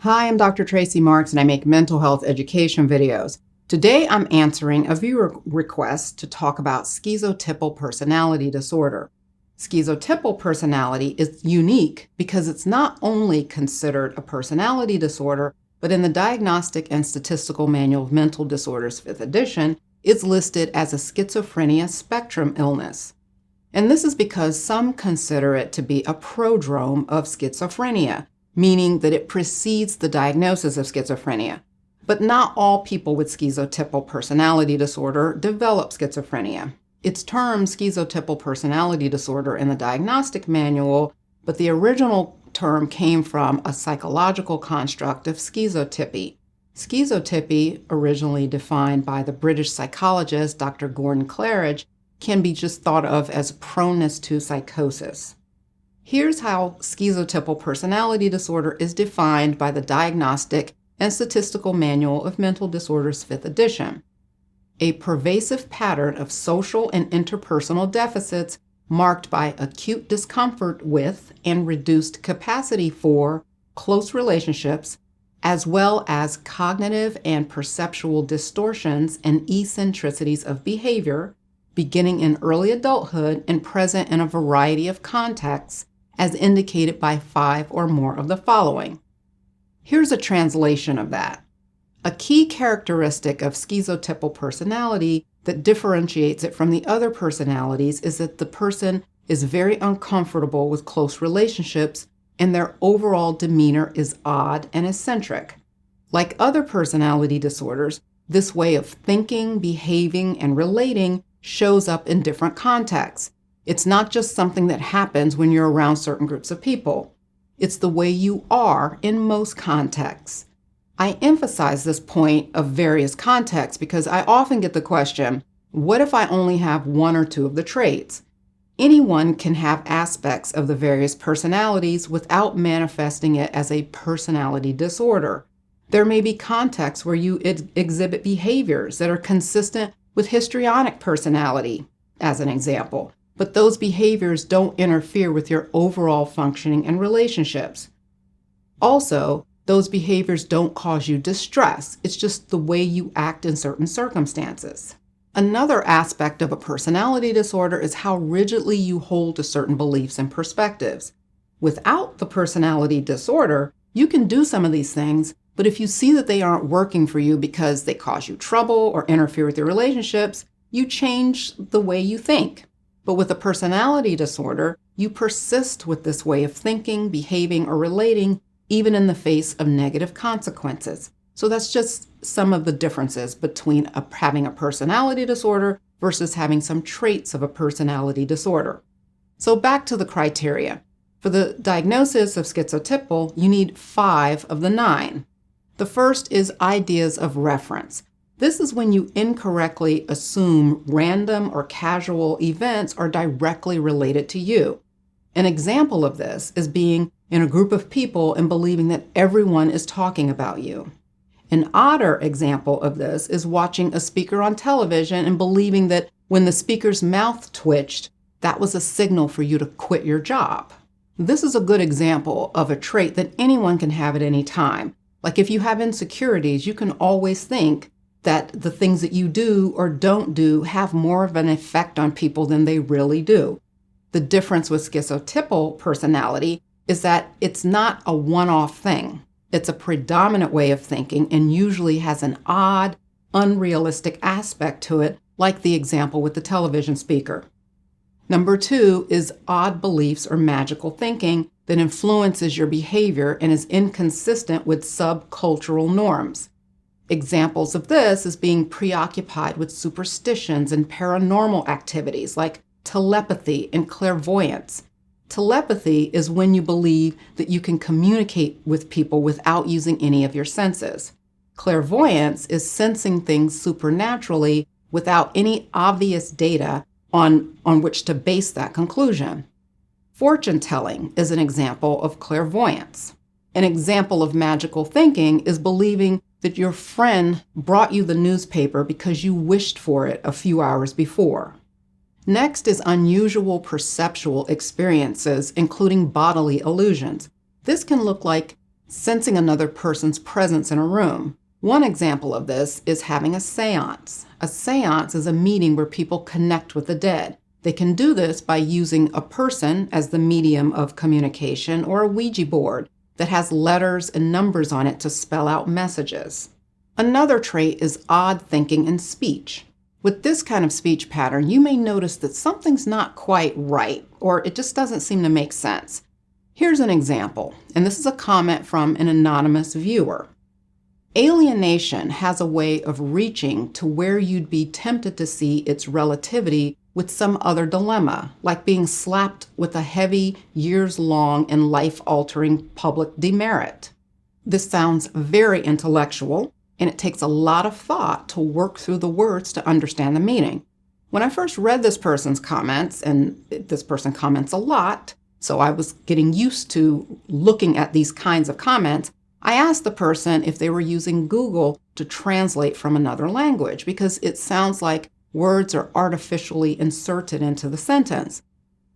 Hi, I'm Dr. Tracey Marks and I make mental health education videos. Today I'm answering a viewer request to talk about schizotypal personality disorder. Schizotypal personality is unique because it's not only considered a personality disorder, but in the Diagnostic and Statistical Manual of Mental Disorders 5th edition, it's listed as a schizophrenia spectrum illness. And this is because some consider it to be a prodrome of schizophrenia, meaning that it precedes the diagnosis of schizophrenia. But not all people with schizotypal personality disorder develop schizophrenia. It's termed schizotypal personality disorder in the Diagnostic Manual, but the original term came from a psychological construct of schizotypy. Schizotypy, originally defined by the British psychologist Dr. Claridge, can be just thought of as proneness to psychosis. Here's how schizotypal personality disorder is defined by the Diagnostic and Statistical Manual of Mental Disorders 5th edition. A pervasive pattern of social and interpersonal deficits marked by acute discomfort with and reduced capacity for close relationships, as well as cognitive and perceptual distortions and eccentricities of behavior, beginning in early adulthood and present in a variety of contexts, as indicated by 5 or more of the following. Here's a translation of that. A key characteristic of schizotypal personality that differentiates it from the other personalities is that the person is very uncomfortable with close relationships and their overall demeanor is odd and eccentric. Like other personality disorders, this way of thinking, behaving, and relating shows up in different contexts. It's not just something that happens when you're around certain groups of people. It's the way you are in most contexts. I emphasize this point of various contexts because I often get the question, what if I only have 1 or 2 of the traits? Anyone can have aspects of the various personalities without manifesting it as a personality disorder. There may be contexts where you exhibit behaviors that are consistent with histrionic personality, as an example. But those behaviors don't interfere with your overall functioning and relationships. Also, those behaviors don't cause you distress. It's just the way you act in certain circumstances. Another aspect of a personality disorder is how rigidly you hold to certain beliefs and perspectives. Without the personality disorder, you can do some of these things, but if you see that they aren't working for you because they cause you trouble or interfere with your relationships, you change the way you think. But with a personality disorder, you persist with this way of thinking, behaving, or relating, even in the face of negative consequences. So that's just some of the differences between having a personality disorder versus having some traits of a personality disorder. So back to the criteria. For the diagnosis of schizotypal, you need 5 of the 9. The first is ideas of reference. This is when you incorrectly assume random or casual events are directly related to you. An example of this is being in a group of people and believing that everyone is talking about you. An odder example of this is watching a speaker on television and believing that when the speaker's mouth twitched, that was a signal for you to quit your job. This is a good example of a trait that anyone can have at any time. Like if you have insecurities, you can always think that the things that you do or don't do have more of an effect on people than they really do. The difference with schizotypal personality is that it's not a one-off thing. It's a predominant way of thinking and usually has an odd, unrealistic aspect to it, like the example with the television speaker. Number 2 is odd beliefs or magical thinking that influences your behavior and is inconsistent with subcultural norms. Examples of this is being preoccupied with superstitions and paranormal activities like telepathy and clairvoyance. Telepathy is when you believe that you can communicate with people without using any of your senses. Clairvoyance is sensing things supernaturally without any obvious data on which to base that conclusion. Fortune telling is an example of clairvoyance. An example of magical thinking is believing that your friend brought you the newspaper because you wished for it a few hours before. Next is unusual perceptual experiences, including bodily illusions. This can look like Sensing another person's presence in a room. One example of this is having a seance. A seance is a meeting where people connect with the dead. They can do this by using a person as the medium of communication or a Ouija board that has letters and numbers on it to spell out messages. Another trait is odd thinking in speech. With this kind of speech pattern, you may notice that something's not quite right, or it just doesn't seem to make sense. Here's an example, and this is a comment from an anonymous viewer. Alienation has a way of reaching to where you'd be tempted to see its relativity with some other dilemma, like being slapped with a heavy, years-long and life-altering public demerit. This sounds very intellectual, and it takes a lot of thought to work through the words to understand the meaning. When I first read this person's comments, and this person comments a lot, so I was getting used to looking at these kinds of comments, I asked the person if they were using Google to translate from another language, because it sounds like words are artificially inserted into the sentence.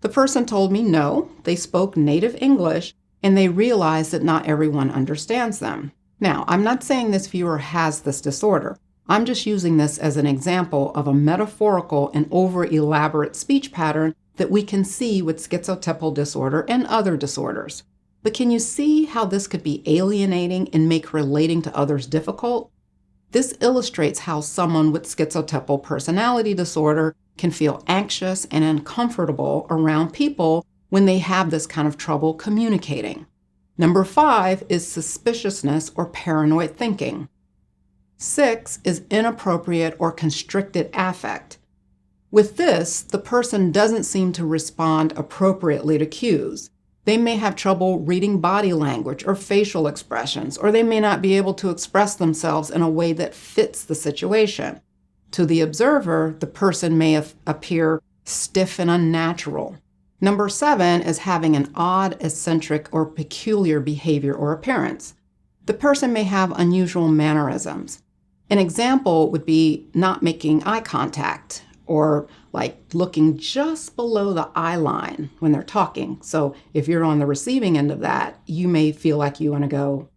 The person told me no, they spoke native English, and they realized that not everyone understands them. Now, I'm not saying this viewer has this disorder. I'm just using this as an example of a metaphorical and over-elaborate speech pattern that we can see with schizotypal disorder and other disorders. But can you see how this could be alienating and make relating to others difficult? This illustrates how someone with schizotypal personality disorder can feel anxious and uncomfortable around people when they have this kind of trouble communicating. Number 5 is suspiciousness or paranoid thinking. 6 is inappropriate or constricted affect. With this, the person doesn't seem to respond appropriately to cues. They may have trouble reading body language or facial expressions, or they may not be able to express themselves in a way that fits the situation. To the observer, the person may appear stiff and unnatural. Number 7 is having an odd, eccentric, or peculiar behavior or appearance. The person may have unusual mannerisms. An example would be not making eye contact, or like looking just below the eye line when they're talking. So if you're on the receiving end of that, you may feel like you want to go.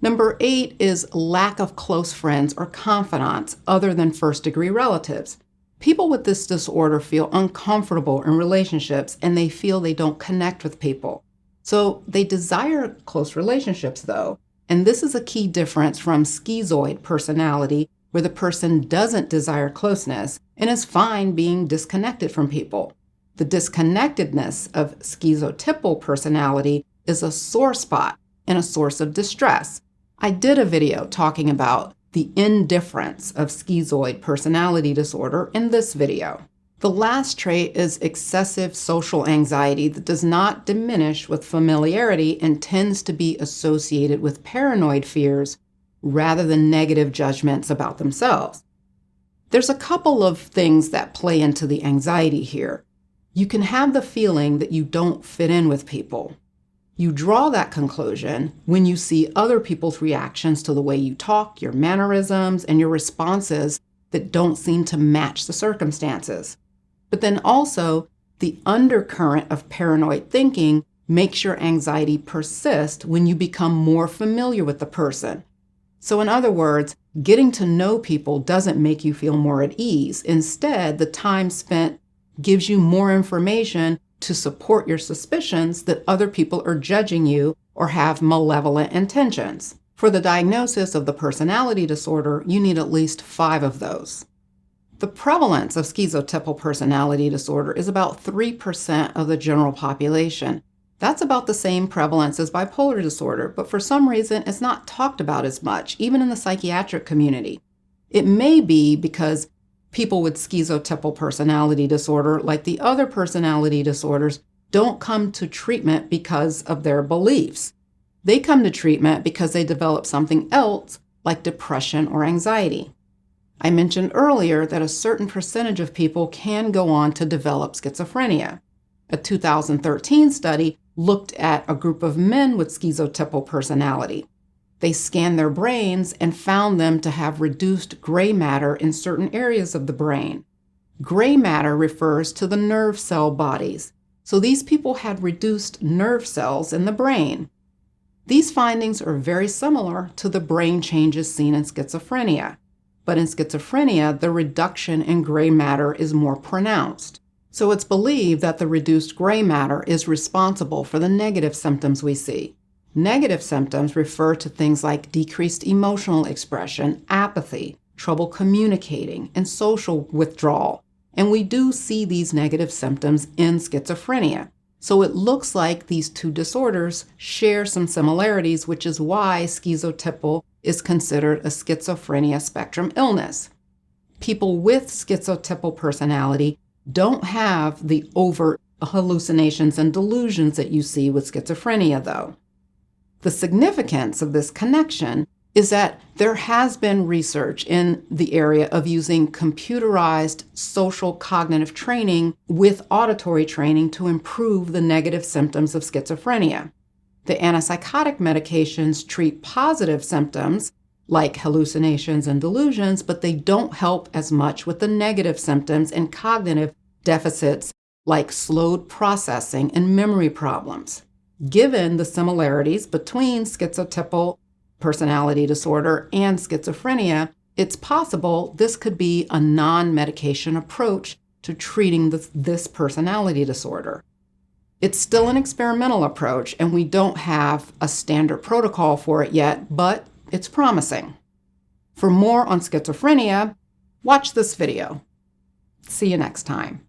Number 8 is lack of close friends or confidants other than first-degree relatives. People with this disorder feel uncomfortable in relationships and they feel they don't connect with people. So they desire close relationships though, and this is a key difference from schizoid personality, where the person doesn't desire closeness and is fine being disconnected from people. The disconnectedness of schizotypal personality is a sore spot and a source of distress. I did a video talking about the indifference of schizoid personality disorder in this video. The last trait is excessive social anxiety that does not diminish with familiarity and tends to be associated with paranoid fears rather than negative judgments about themselves. There's a couple of things that play into the anxiety here. You can have the feeling that you don't fit in with people. You draw that conclusion when you see other people's reactions to the way you talk, your mannerisms, and your responses that don't seem to match the circumstances. But then also, the undercurrent of paranoid thinking makes your anxiety persist when you become more familiar with the person. So in other words, getting to know people doesn't make you feel more at ease. Instead, the time spent gives you more information to support your suspicions that other people are judging you or have malevolent intentions. For the diagnosis of the personality disorder, you need at least 5 of those. The prevalence of schizotypal personality disorder is about 3% of the general population. That's about the same prevalence as bipolar disorder, but for some reason, it's not talked about as much, even in the psychiatric community. It may be because people with schizotypal personality disorder, like the other personality disorders, don't come to treatment because of their beliefs. They come to treatment because they develop something else, like depression or anxiety. I mentioned earlier that a certain percentage of people can go on to develop schizophrenia. A 2013 study looked at a group of men with schizotypal personality. They scanned their brains and found them to have reduced gray matter in certain areas of the brain. Gray matter refers to the nerve cell bodies. So these people had reduced nerve cells in the brain. These findings are very similar to the brain changes seen in schizophrenia. But in schizophrenia, the reduction in gray matter is more pronounced. So it's believed that the reduced gray matter is responsible for the negative symptoms we see. Negative symptoms refer to things like decreased emotional expression, apathy, trouble communicating, and social withdrawal. And we do see these negative symptoms in schizophrenia. So it looks like these two disorders share some similarities, which is why schizotypal is considered a schizophrenia spectrum illness. People with schizotypal personality don't have the overt hallucinations and delusions that you see with schizophrenia, though. The significance of this connection is that there has been research in the area of using computerized social cognitive training with auditory training to improve the negative symptoms of schizophrenia. The antipsychotic medications treat positive symptoms like hallucinations and delusions, but they don't help as much with the negative symptoms and cognitive deficits like slowed processing and memory problems. Given the similarities between schizotypal personality disorder and schizophrenia, it's possible this could be a non-medication approach to treating this personality disorder. It's still an experimental approach, and we don't have a standard protocol for it yet, but it's promising. For more on schizophrenia, watch this video. See you next time.